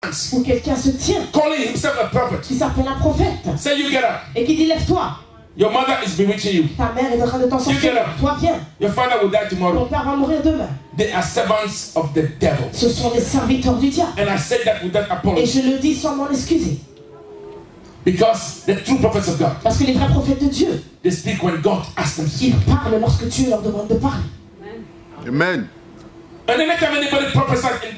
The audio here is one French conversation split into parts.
où quelqu'un se tient, calling himself a prophet, qui s'appelle un prophète, say you get up. et qui dit lève-toi. Your mother is bewitching you. Ta mère est en train de t'en sortir. Toi viens. Your father will die Ton tomorrow. père va mourir demain. They are servants of the devil. Ce sont des serviteurs du diable. And I say that without Et apology. je le dis sans m'en excuser. Because the true prophets of God, Parce que les vrais prophètes de Dieu, they speak when God asks them to ils speak. parlent lorsque Dieu leur demande de parler. Amen. And the next time anybody prophesies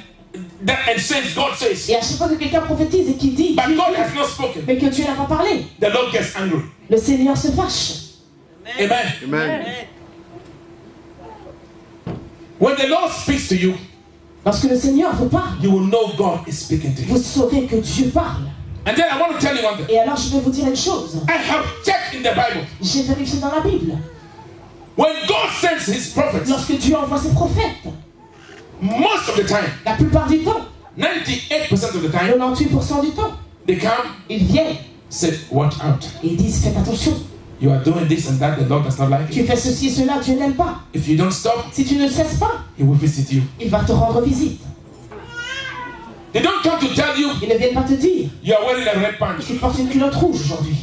and says God says, Et à chaque fois que quelqu'un prophétise et qu'il dit, but Dieu God dit, has not spoken, mais que Dieu n'a pas parlé, the Lord gets angry. le Seigneur se fâche. Amen. Amen. When the Lord speaks to you, Lorsque le Seigneur vous parle, you will know God is speaking to you. vous saurez que Dieu parle. And then I want to tell you one thing. Et alors je vais vous dire une chose. I have checked in the Bible. J'ai vérifié dans la Bible. When God sends his prophets, Lorsque Dieu envoie ses prophètes, most of the time, la plupart du temps, 98% of the time, 98% du temps, they come, ils viennent say, watch out. et ils disent faites attention. You are doing this and that, the Lord does not like Tu it. fais ceci et cela, Dieu n'aime pas. If you don't stop, Si tu ne cesses pas, he will visit you. il va te rendre visite. They don't come to tell you Ils ne viennent pas te dire you are wearing a red pant tu portes une culotte rouge aujourd'hui.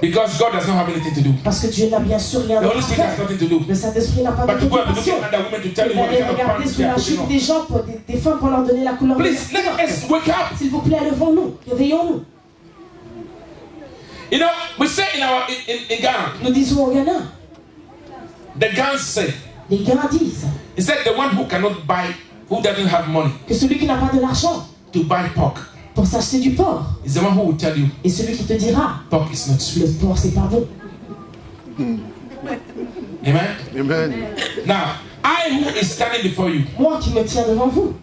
because God does not have anything to do. Parce que Dieu n'a bien sûr rien The de Holy Spirit has faire. nothing to do. Le Saint-Esprit n'a pas But to go and be looking d'occupation. at other women to tell Il you what allait kind of regarder pants sous they are la putting chute on. des gens, des femmes pour leur donner la couleur de Please, let us wake up. S'il vous plaît, levons-nous, réveillons-nous. You know, we say in Ghana, Nous disons au Ghana, the Ghanaians say, les Ghana disent he said the one who cannot buy, who doesn't have money que celui qui n'a pas de l'argent to buy pork pour s'acheter du porc, is the one who will tell you et celui qui te dira pork is not sweet. le porc c'est pas bon. Amen. Amen. Now, I who is standing before you, Moi qui me tiens devant vous,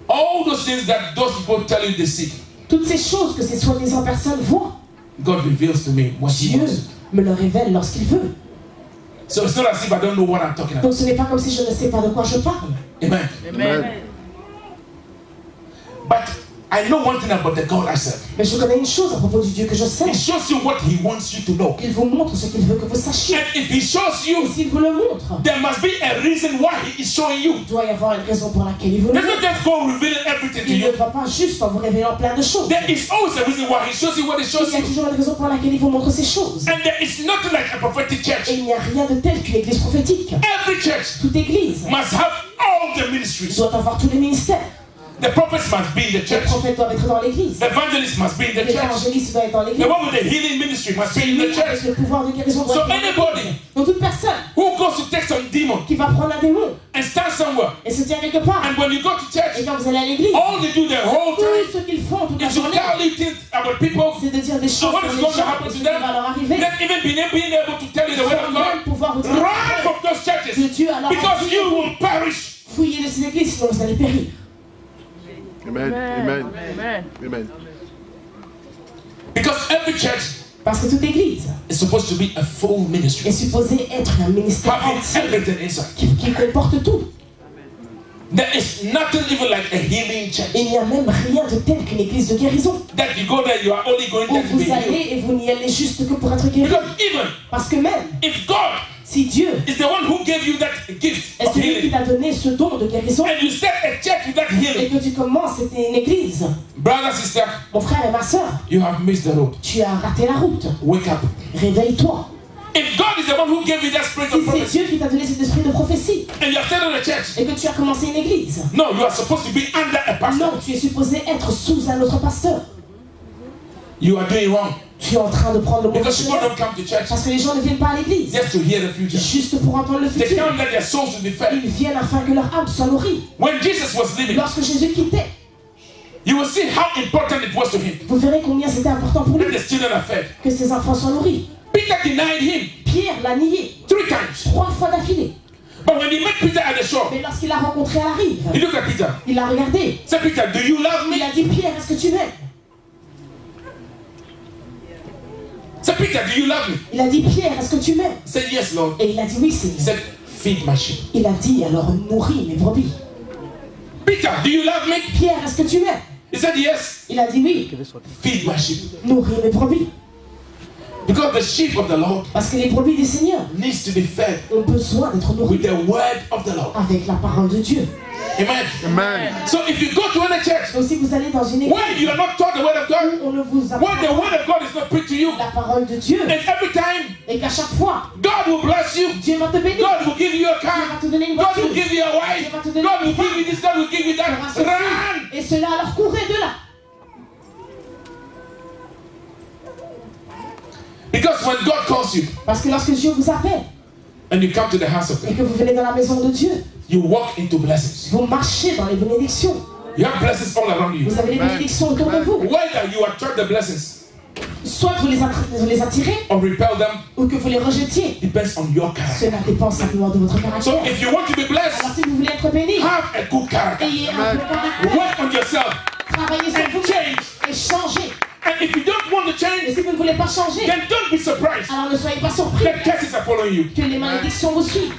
all those things that those people tell you they see, toutes ces choses que ces soi-disant personnes voient, God reveals to me what He Dieu wants. me le révèle lorsqu'il veut. So it's not as if I don't know what I'm talking about. Donc ce n'est pas comme si je ne sais pas de quoi je parle. Amen. Amen. But I know one thing about the God I serve. Mais je connais une chose à propos du Dieu que je sais. He shows you what He wants you to know. Il vous montre ce qu'il veut que vous sachiez. And if He shows you, Et s'il vous le montre, there must be a reason why He is showing you. il doit y avoir une raison pour laquelle il vous He le doesn't montre. just go revealing everything to Il ne you. va pas juste en vous révélant plein de choses. There is always a reason why He shows you what He Il shows y a you. toujours une raison pour laquelle il vous montre ces choses. And there is nothing like a prophetic Et church. il n'y a rien de tel qu'une église prophétique. Every church Toute église must have all the ministries. doit avoir tous les ministères. The prophets must be in the Les church. prophètes doivent être dans l'église. The evangelists must be in the church. L'évangéliste doit être dans l'église. The one with the healing ministry must be in the Avec church. le pouvoir de guérison doit So être dans anybody l'église. Donc toute personne who goes to take some demon qui va prendre un démon and stand somewhere, et se tient quelque part, and when you go to et church, quand vous allez à l'église, all they do the whole tout time ce qu'ils font toute la is to journée, tell you things about people, c'est de dire des and choses what sur is les going to gens, happen et ce to qui them, va leur arriver. not even being able to tell you the word Sans of même God. pouvoir vous dire Run from those de churches Dieu, alors because you will perish. fouillez de ces églises, sinon vous allez périr. Amen. Amen. Amen. Because every church Parce que toute église is supposed to be a full est ministry, supposée être un ministère having entier everything inside. qui comporte tout. There is nothing even like a healing church. Et il n'y a même rien de tel qu'une église de guérison. That you go there, you are only going Où there to be vous healed. allez et vous n'y allez juste que pour être guéri. Because even Parce que même if God si Dieu is the one who gave you that gift est of celui qui healing, t'a donné ce don de guérison and you start a church with that et healing, que tu commences, c'était une église, brother, sister, mon frère et ma soeur, you have missed the road. tu as raté la route. Wake up. Réveille-toi. If God is the one who gave you that spirit Si of c'est prophecy, Dieu qui t'a donné cet esprit de prophétie and you have started a church, et que tu as commencé une église, no, you are supposed to be under a pastor. non, tu es supposé être sous un autre pasteur. You are doing wrong. Tu es en train de prendre le mauvais Because people chemin. don't come to church Parce que les gens ne viennent pas à l'église just to hear the future. juste pour entendre le They futur. come that their souls will be fed. Ils viennent afin que leur âme soit nourrie. When Jesus was living, Lorsque Jésus quittait, you will see how important it was to him vous verrez combien c'était important pour that lui the children are fed. que ses enfants soient nourris. Peter denied him Pierre l'a nié 3 times. 3 fois d'affilée. But when he met Peter at the shore, Mais lorsqu'il l'a rencontré à la rive, he looked at Peter. il l'a regardé. Said, Peter, do you love Il me? a dit, Pierre, est-ce que tu m'aimes? Said, Peter, do you love me? Il a dit, Pierre, est-ce que tu m'aimes? He said, yes, Lord. Et il a dit, oui, He Seigneur. said, feed my sheep. Il a dit, alors nourris mes brebis. Peter, do you love me? Pierre, est-ce que tu m'aimes? He said, yes. Il a dit, oui, Feed my sheep. nourris mes brebis. Because the sheep of the Lord Parce que les brebis du Seigneur needs to be fed ont besoin d'être with nourris the word of the Lord. avec la parole de Dieu. Amen. Amen. So if you go to any church Donc si vous allez dans une where you église are not taught the word of God, où on ne vous where the apprend word of God is not preached to you, la parole de Dieu and every time et qu'à chaque fois, God will bless you, Dieu va te bénir, God will give you a Dieu va car, te donner une God voiture, will give you a wife, Dieu va te donner God will une give you femme, this, God will give you tu auras that. ceci, Run! et cela, alors courez de là. Because when God calls you Parce que lorsque Dieu vous appelle and you come to the house of et God, que vous venez dans la maison de Dieu, you walk into blessings. vous marchez dans les bénédictions. You have blessings all around you. Vous avez les Amen. bénédictions autour de vous. Whether you attract the blessings Soit vous les attirez or repel them ou que vous les rejetiez. depends on your character. Cela dépend simplement de votre So caractère. if you want to be blessed, Alors si vous voulez être béni, have a good character. ayez un bon caractère, Work on yourself travaillez sur and vous change. et changez. And if you don't want to Et change, si vous ne voulez pas changer, then don't be surprised alors ne soyez pas surpris that curses are following you. que les malédictions vous suivent.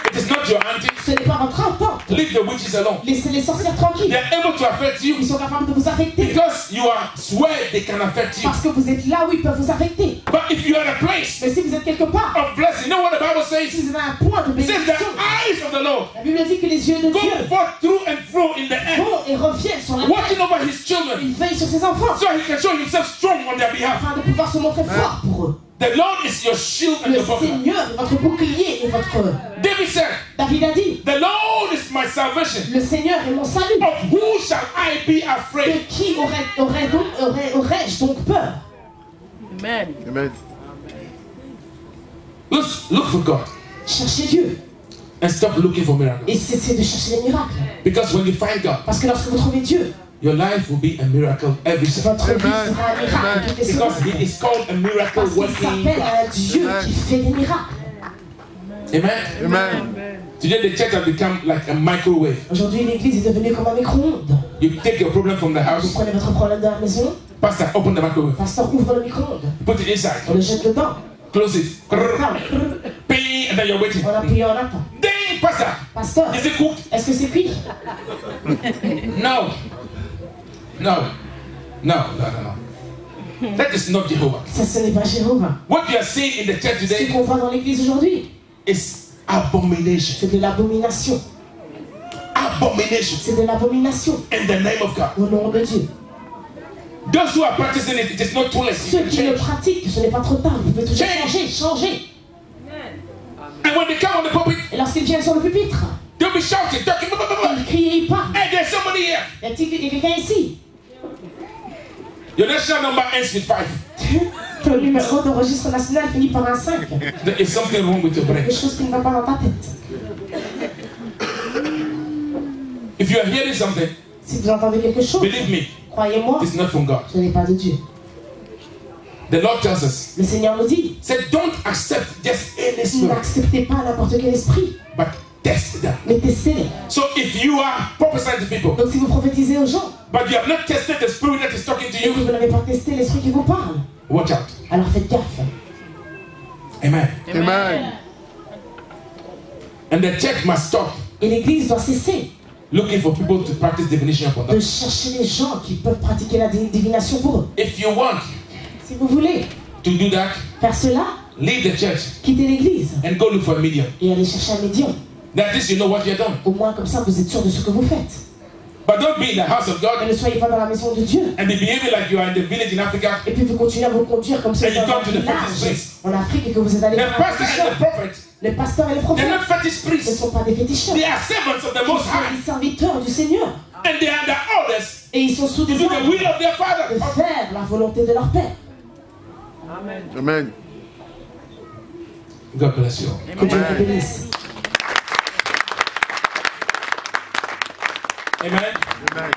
It is not your auntie. Ce n'est pas votre entente. Leave the witches alone. Laissez les sorcières tranquilles. They are able to affect you Ils sont capables de vous affecter. because you are where they can affect you. Parce que vous êtes là où ils peuvent vous affecter. But if you are at a place Mais si vous êtes quelque part, of blessing, you know what the Bible says? si vous êtes à un point de It says the bénédiction, eyes of the Lord la Bible dit que les yeux de go Dieu forth through and through in the air, vont et reviennent sur la terre. watching over his children, Il veille sur ses enfants so he can show himself strong on their behalf. afin de pouvoir se montrer fort pour eux. The Lord is your shield and Le your buckler. Seigneur est votre bouclier et votre... David said, David a dit, the Lord is my salvation. le Seigneur est mon salut. Of who shall I be De afraid? qui aurais-je donc peur? Amen. Amen. Look for God Cherchez Dieu and stop looking for miracles. et cessez de chercher les miracles. Because when you find God, Parce que lorsque vous trouvez Dieu, your life will be a miracle every second. votre vie Amen. sera un miracle toutes les Because secondes. He is called a miracle Parce qu'il working s'appelle God. un Dieu qui fait des miracles. Amen. Amen. Today the church has become like a microwave. Aujourd'hui, l'église est devenue comme un micro-ondes. You take your problem from the Vous house, prenez votre problème de la maison, pastor, open the microwave, pasteur ouvre le micro-ondes, put it on inside, le jette dedans, close it, ferme, ping, and then you're waiting. on appuie et on attend. Dang, pastor, Pasteur, is it cooked? est-ce que c'est cuit? No. No. No, no, no, no. That is not Jehovah. Ça, ce n'est pas Jéhovah. What you are seeing in the church Ce today qu'on voit dans l'église aujourd'hui, is abomination. c'est de l'abomination. Abomination C'est de l'abomination in the name of God. au nom de Dieu. Those who are practicing it, it is not too late. You Ceux can qui le change. pratiquent, ce n'est pas trop tard. Vous pouvez toujours Change. changer. And when they come on the pulpit, Et lorsqu'ils viennent sur le pupitre, they'll be shouting, talking, blah, blah, blah, blah. ils crient et ils parlent. Hey, there's somebody here. Il y a quelqu'un ici. Your national number ends with 5. Le numéro de registre national finit par un 5. There is something wrong with your brain. Quelque chose qui ne va pas dans ta tête. If you are hearing something, Si vous entendez quelque chose, believe me, croyez-moi, it's not from God. ce n'est pas de Dieu. The Lord tells us, Le Seigneur nous dit, said, don't accept just any spirit, n'acceptez pas n'importe quel esprit, but test them. mais testez-les. So if you are prophesying to people, Donc si vous prophétisez aux gens, but you have not tested the spirit that is talking to et que you, vous n'avez pas testé l'esprit qui vous parle, watch out. alors faites gaffe. Amen. Amen. And the church must stop Et l'Église doit cesser looking for people to practice divination upon de them. chercher les gens qui peuvent pratiquer la divination pour eux. If you want Si vous voulez to do that, faire cela, leave the church quittez l'Église and go look for a medium. et allez chercher un médium. That is, you know what you're doing. Au moins comme ça, vous êtes sûr de ce que vous faites. But don't be in the house of Et God ne soyez pas dans la maison de Dieu. and be behaving like you are in the village in Africa. Et puis vous continuez à vous conduire comme si And vous you étiez come to the dans un fetish village place. en Afrique et que vous êtes allé The dans un pastor and the féticheur. prophet, Les pasteurs et les they're prophètes not fetish ne priests. sont pas des féticheurs. They are servants of the Ils Most sont High. les serviteurs du Seigneur. And they are the orders Et ils sont sous to des do the ordres will of their de Father. faire la volonté de leur Père. Amen. God bless you. Que Dieu Amen. vous bénisse. Amen. Amen.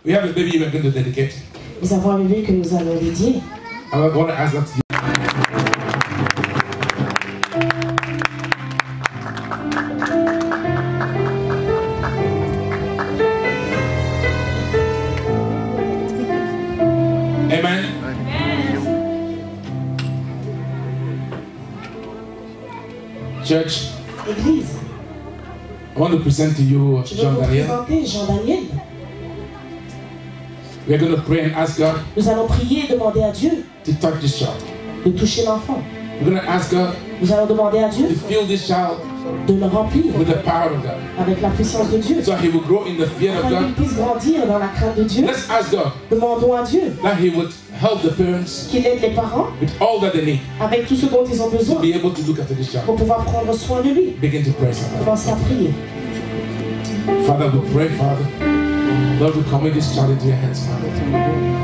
We have a baby we're going to dedicate. Nous avons un bébé que nous allons dédier. I want to ask that to you. Amen. Church, Église, I want to present to you je vais Jean vous Daniel. présenter Jean Daniel. We're going to pray and ask God Nous allons prier et demander à Dieu to touch this child. de toucher l'enfant. We're going to ask God Nous allons demander à Dieu to fill this child de le remplir with the power of God, avec la puissance de Dieu. so he will grow in the fear of Afin qu'il God. puisse grandir dans la crainte de Dieu. Let's ask God Demandons à Dieu that he would help the parents qu'il aide les parents with all that they need avec tout ce dont ils ont to besoin be able to look after this child. pour pouvoir prendre soin de lui. Begin to pray, Father. Commencez à prier. Father, we pray, Father. Lord, we commit this child into your hands, Father.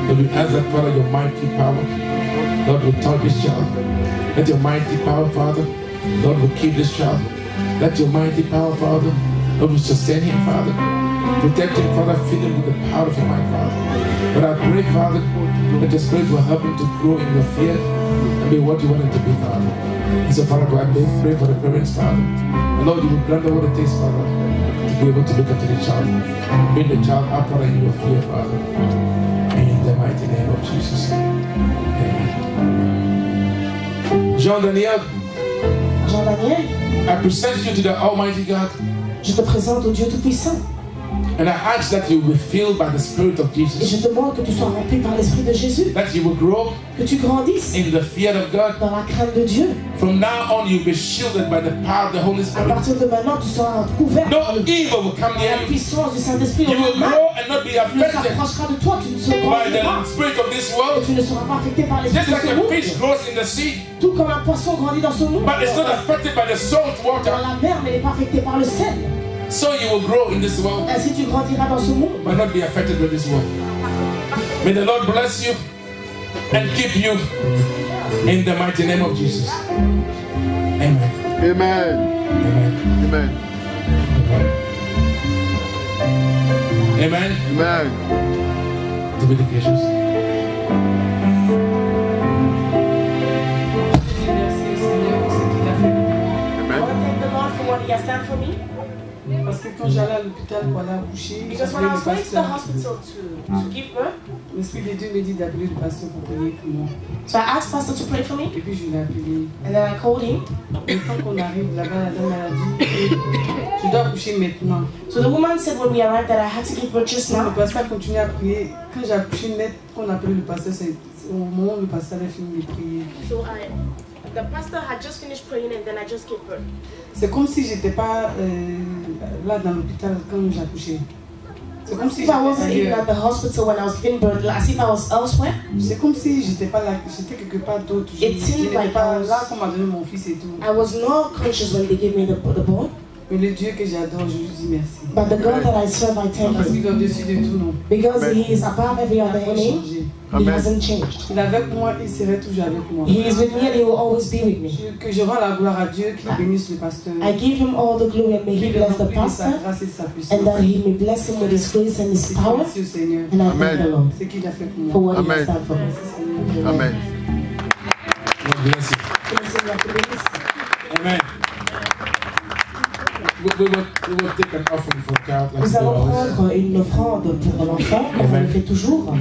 Lord, we ask that, Father, your mighty power, Lord, will touch this child. Let your mighty power, Father, Lord, will keep this child. Let your mighty power, Father, Lord, will sustain him, Father. Protect him, Father, fill him with the power of your might, Father. But I pray, Father, that your Spirit will help him to grow in your fear and be what you want him to be, Father. And so, Father, God, I pray for the parents, Father. And Lord, you will grant them what it takes, Father, to be able to look after the child. Bring the child up, Father, in your fear, Father. In the mighty name of Jesus. Amen. Jean Daniel, I present you to the Almighty God. Je te présente au Dieu Tout-Puissant. And I ask that you will be filled by the Spirit of Et Jesus. je demande que tu sois rempli par l'Esprit de Jésus. That you will grow Que tu grandisses in the fear of God. dans la crainte de Dieu. From now on, you'll be shielded by the power of the Holy À Spirit. partir de maintenant, tu seras couvert No par evil will come near la you. puissance du Saint-Esprit. You will Aucun mal grow and not be ne affected s'approchera de toi. Tu ne seras by pas. the spirit of this Et world. tu ne seras pas affecté par l'Esprit Just de like ce a monde. fish grows in the sea, Tout comme un poisson grandit dans ce monde. but it's not affected by the salt Dans water. la mer, mais n'est pas affecté par le sel. So you will grow in this world, Ainsi, tu grandiras dans ce monde. but not be affected by this world. May the Lord bless you and keep you in the mighty name of Jesus. Amen. Amen. Amen. Amen. Amen. Amen. To be the cases. Merci Seigneur pour ce qu'il a fait. I want to thank the Lord for what He has done for me. Parce que quand j'allais à l'hôpital pour aller accoucher, Because when I was going to the hospital to give birth, l'Esprit de Dieu me dit d'appeler le pasteur pour prier pour moi. so I asked Pastor to pray for me, Et puis je l'ai appelé. and then I called him. Et quand on arrive là-bas, la dame elle a dit tu dois accoucher maintenant. So the woman said when we arrived that I had to give birth just Le now. pasteur a continué à prier. Quand j'ai accouché net, qu'on appelait le pasteur, c'est au moment où le pasteur avait fini de prier. So the pastor had just finished praying, and then I just gave birth. C'est comme si j'étais pas là dans l'hôpital quand j'ai accouché. C'est comme si If I wasn't j'étais even at ailleurs. the hospital when I was giving birth, as if I was elsewhere. C'est comme si j'étais pas là, j'étais quelque part d'autre. Je It seemed n'étais like pas I was- là qu'on m'a donné mon fils et tout. I was not conscious when they gave me the boy. Mais le Dieu que j'adore, je lui dis merci. But the God that I serve, I thank Parce Him. qu'il est au-dessus de tout, non. Because He is above every Il n'a other pas name, changé. He Amen. hasn't changed. Il est avec moi, il serait toujours avec moi. He is with me and He will always be with me. Que je rends la gloire à Dieu, qu'il bénisse le pasteur. I give Him all the glory and may He Qu'il le bless the remplisse de sa pastor grâce et de sa and puissance. that He may bless him with His grace and His Et power. merci au Seigneur. And I Amen. thank the Lord Ce qu'il a fait pour for moi. what He has Amen. done for me. Merci Seigneur. Amen. God bless you. Que le Seigneur te bénisse. Amen. We will take an offering for child like Nous we allons always. prendre une offrande pour l'enfant, comme on le fait toujours.